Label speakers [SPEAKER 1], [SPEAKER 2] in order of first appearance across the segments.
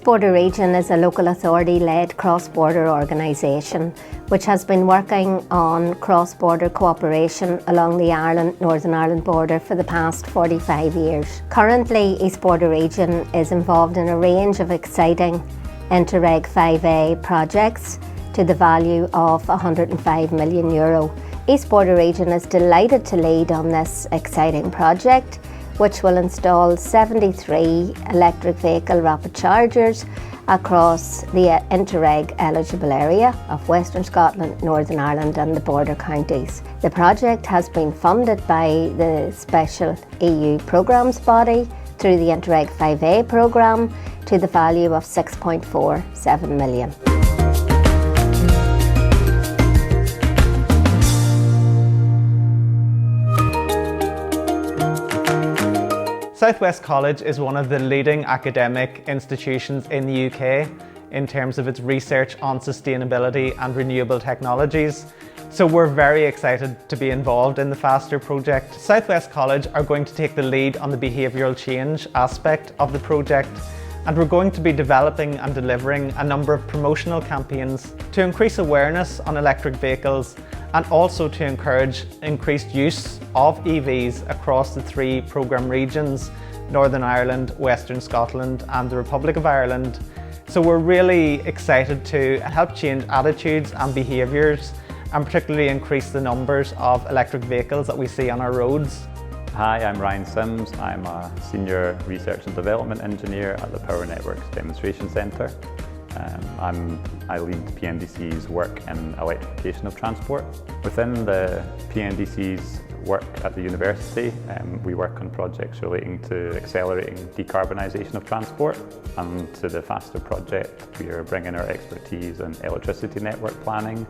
[SPEAKER 1] East Border Region is a local authority-led cross-border organisation which has been working on cross-border cooperation along the Northern Ireland border for the past 45 years. Currently, East Border Region is involved in a range of exciting INTERREG 5A projects to the value of €105 million. East Border Region is delighted to lead on this exciting project, which will install 73 electric vehicle rapid chargers across the INTERREG eligible area of Western Scotland, Northern Ireland and the border counties. The project has been funded by the special EU programmes body through the INTERREG 5A programme to the value of €6.47 million.
[SPEAKER 2] Southwest College is one of the leading academic institutions in the UK in terms of its research on sustainability and renewable technologies. So we're very excited to be involved in the FASTER project. Southwest College are going to take the lead on the behavioural change aspect of the project, and we're going to be developing and delivering a number of promotional campaigns to increase awareness on electric vehicles and also to encourage increased use of EVs across the three programme regions, Northern Ireland, Western Scotland and the Republic of Ireland. So we're really excited to help change attitudes and behaviours and particularly increase the numbers of electric vehicles that we see on our roads.
[SPEAKER 3] Hi, I'm Ryan Sims. I'm a Senior Research and Development Engineer at the Power Networks Demonstration Centre. I lead PNDC's work in electrification of transport. Within the PNDC's work at the university, we work on projects relating to accelerating decarbonisation of transport, and to the FASTER project we are bringing our expertise in electricity network planning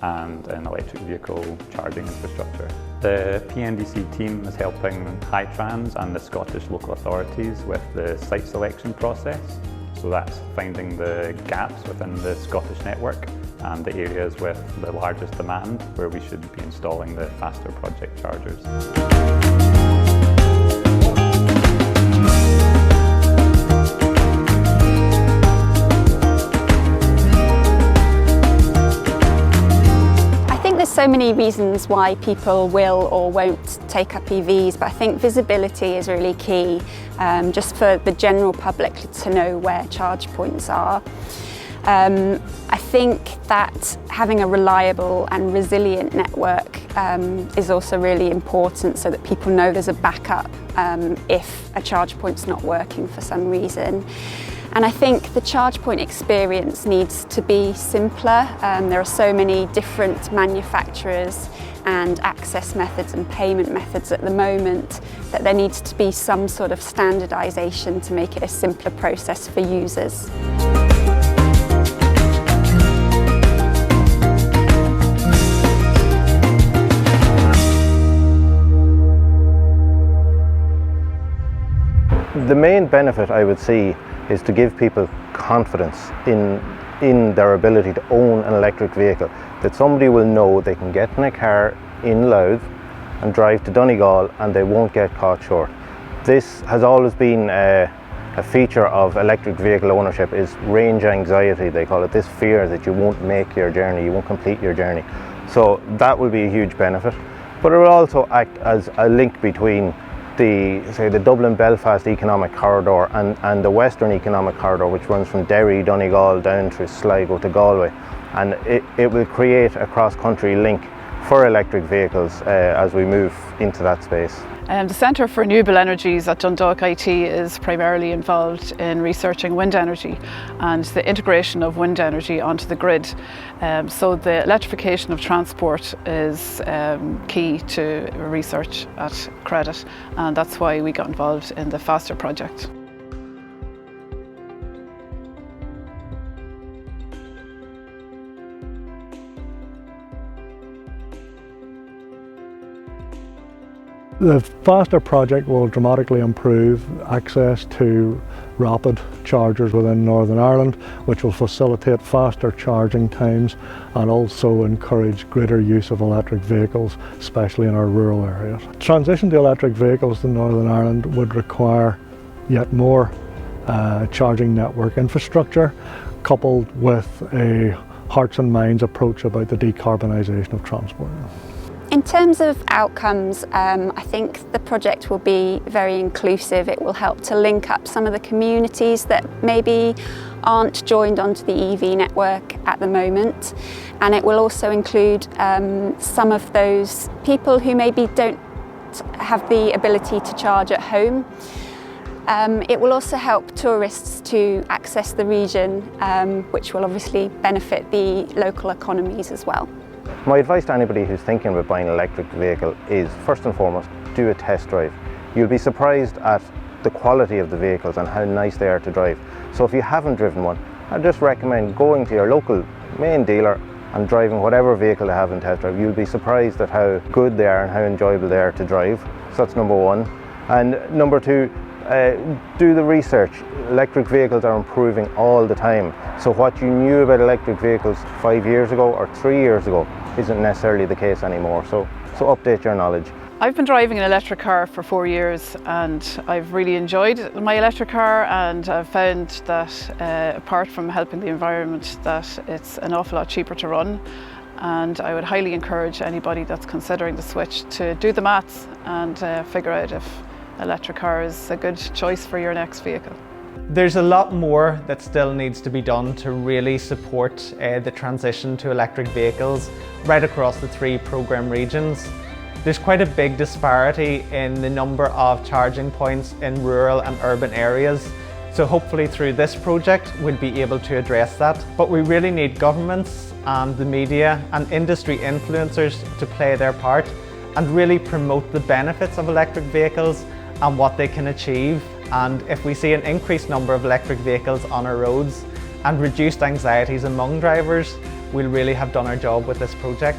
[SPEAKER 3] and in electric vehicle charging infrastructure. The PNDC team is helping Hightrans and the Scottish local authorities with the site selection process. So that's finding the gaps within the Scottish network and the areas with the largest demand where we should be installing the FASTER project chargers.
[SPEAKER 4] There's so many reasons why people will or won't take up EVs, but I think visibility is really key, just for the general public to know where charge points are. I think that having a reliable and resilient network is also really important, so that people know there's a backup if a charge point's not working for some reason. And I think the charge point experience needs to be simpler. There are so many different manufacturers and access methods and payment methods at the moment that there needs to be some sort of standardisation to make it a simpler process for users.
[SPEAKER 5] The main benefit I would see is to give people confidence in their ability to own an electric vehicle, that somebody will know they can get in a car in Louth and drive to Donegal and they won't get caught short. This has always been a feature of electric vehicle ownership, is range anxiety, they call it, this fear that you won't make your journey, you won't complete your journey. So that will be a huge benefit, but it will also act as a link between the Dublin-Belfast economic corridor and the Western economic corridor, which runs from Derry, Donegal down through Sligo to Galway, and it will create a cross-country link for electric vehicles as we move into that space.
[SPEAKER 6] The Centre for Renewable Energies at Dundalk IT is primarily involved in researching wind energy and the integration of wind energy onto the grid. So the electrification of transport is key to research at Credit, and that's why we got involved in the FASTER project.
[SPEAKER 7] The FASTER project will dramatically improve access to rapid chargers within Northern Ireland, which will facilitate faster charging times and also encourage greater use of electric vehicles, especially in our rural areas. Transition to electric vehicles in Northern Ireland would require yet more charging network infrastructure, coupled with a hearts and minds approach about the decarbonisation of transport.
[SPEAKER 4] In terms of outcomes, I think the project will be very inclusive. It will help to link up some of the communities that maybe aren't joined onto the EV network at the moment, and it will also include some of those people who maybe don't have the ability to charge at home. It will also help tourists to access the region, which will obviously benefit the local economies as well.
[SPEAKER 5] My advice to anybody who's thinking about buying an electric vehicle is, first and foremost, do a test drive. You'll be surprised at the quality of the vehicles and how nice they are to drive. So if you haven't driven one, I just recommend going to your local main dealer and driving whatever vehicle they have in test drive. You'll be surprised at how good they are and how enjoyable they are to drive. So that's number one. And number two, do the research. Electric vehicles are improving all the time. So what you knew about electric vehicles 5 years ago or 3 years ago isn't necessarily the case anymore. So update your knowledge.
[SPEAKER 6] I've been driving an electric car for 4 years and I've really enjoyed my electric car, and I've found that apart from helping the environment, that it's an awful lot cheaper to run. And I would highly encourage anybody that's considering the switch to do the maths and figure out if electric car is a good choice for your next vehicle.
[SPEAKER 2] There's a lot more that still needs to be done to really support the transition to electric vehicles right across the 3 programme regions. There's quite a big disparity in the number of charging points in rural and urban areas. So hopefully through this project we'll be able to address that. But we really need governments and the media and industry influencers to play their part and really promote the benefits of electric vehicles and what they can achieve. And if we see an increased number of electric vehicles on our roads and reduced anxieties among drivers, we'll really have done our job with this project.